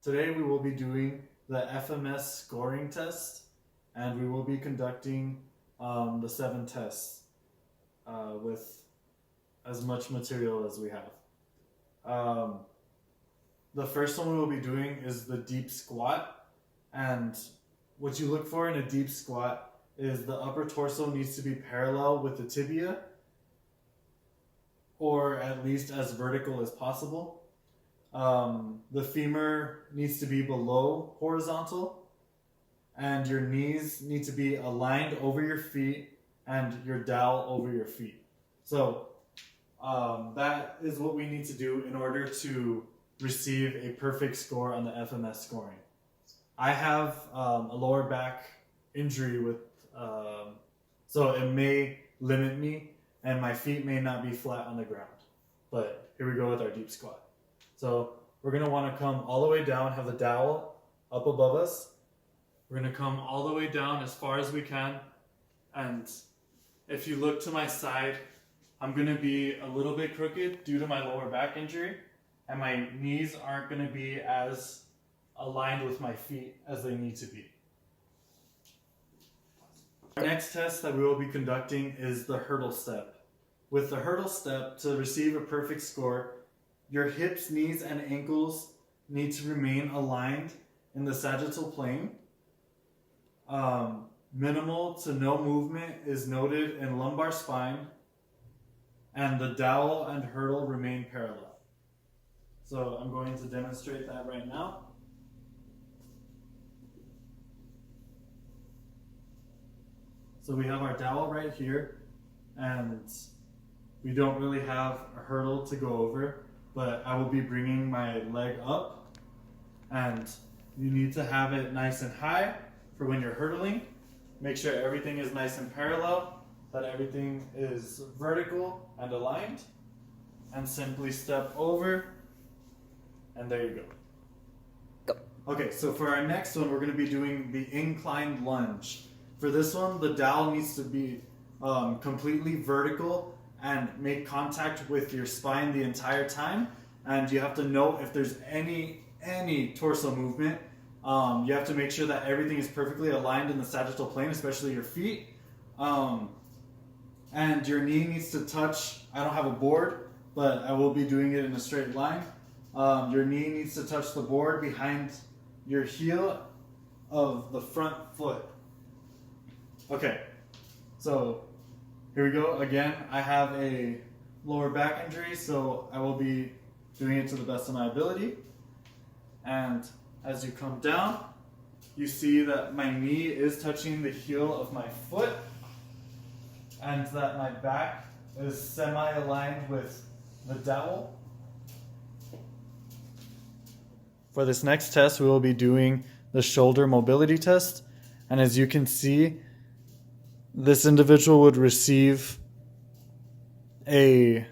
Today we will be doing the FMS scoring test, and we will be conducting the 7 tests with as much material as we have. The first one we will be doing is the deep squat, and what you look for in a deep squat is the upper torso needs to be parallel with the tibia, or at least as vertical as possible. The femur needs to be below horizontal, and your knees need to be aligned over your feet and your dowel over your feet. So that is what we need to do in order to receive a perfect score on the FMS scoring. I have a lower back injury so it may limit me and my feet may not be flat on the ground. But here we go with our deep squat. So we're going to want to come all the way down, have the dowel up above us. We're going to come all the way down as far as we can. And if you look to my side, I'm going to be a little bit crooked due to my lower back injury. And my knees aren't going to be as aligned with my feet as they need to be. Our next test that we will be conducting is the hurdle step. With the hurdle step, to receive a perfect score, your hips, knees, and ankles need to remain aligned in the sagittal plane. Minimal to no movement is noted in lumbar spine, and the dowel and hurdle remain parallel. So I'm going to demonstrate that right now. So we have our dowel right here, and we don't really have a hurdle to go over, but I will be bringing my leg up, and you need to have it nice and high for when you're hurdling. Make sure everything is nice and parallel, that everything is vertical and aligned, and simply step over, and there you go. Okay, so for our next one, we're going to be doing the inclined lunge. For this one, the dowel needs to be completely vertical and make contact with your spine the entire time. And you have to note if there's any torso movement. You have to make sure that everything is perfectly aligned in the sagittal plane, especially your feet. And your knee needs to touch, I don't have a board, but I will be doing it in a straight line. Your knee needs to touch the board behind your heel of the front foot. Okay, so here we go. Again, I have a lower back injury, so I will be doing it to the best of my ability. And as you come down, you see that my knee is touching the heel of my foot, and that my back is semi-aligned with the dowel. For this next test, we will be doing the shoulder mobility test. And as you can see, this individual would receive a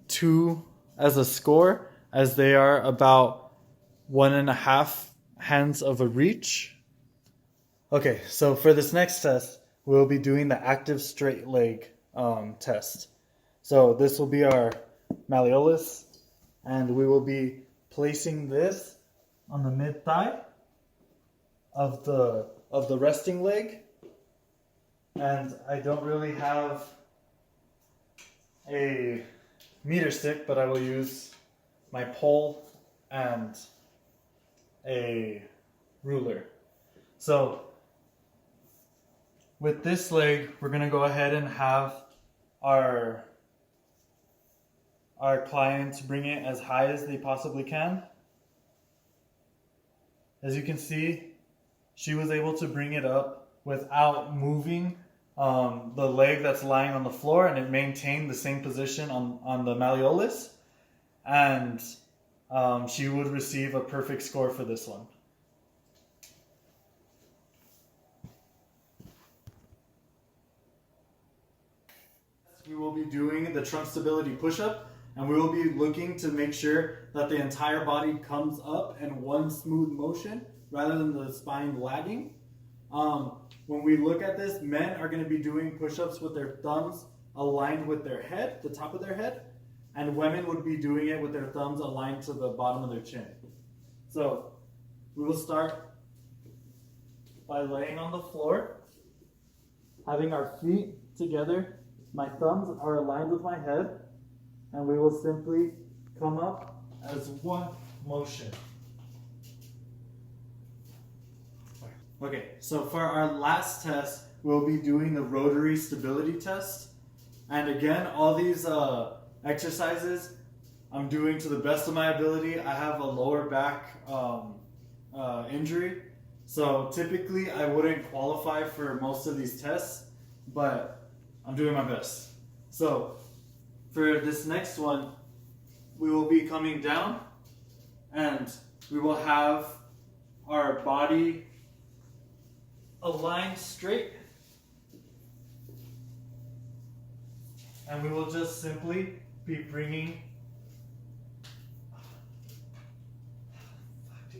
2 as a score, as they are about 1.5 hands of a reach. Okay, so for this next test, we'll be doing the active straight leg test. So this will be our malleolus, and we will be placing this on the mid-thigh of the resting leg. And I don't really have a meter stick, but I will use my pole and a ruler. So with this leg, we're going to go ahead and have our clients bring it as high as they possibly can. As you can see, she was able to bring it up without moving the leg that's lying on the floor, and it maintained the same position on the malleolus, and she would receive a perfect score for this one. We will be doing the trunk stability push-up, and we will be looking to make sure that the entire body comes up in one smooth motion rather than the spine lagging. When we look at this, men are going to be doing push-ups with their thumbs aligned with their head, the top of their head, and women would be doing it with their thumbs aligned to the bottom of their chin. So we will start by laying on the floor, having our feet together. My thumbs are aligned with my head, and we will simply come up as one motion. Okay, so for our last test, we'll be doing the rotary stability test. And again, all these exercises I'm doing to the best of my ability. I have a lower back injury, so typically I wouldn't qualify for most of these tests, but I'm doing my best. So for this next one, we will be coming down and we will have our body aligned straight, and we will just simply be bringing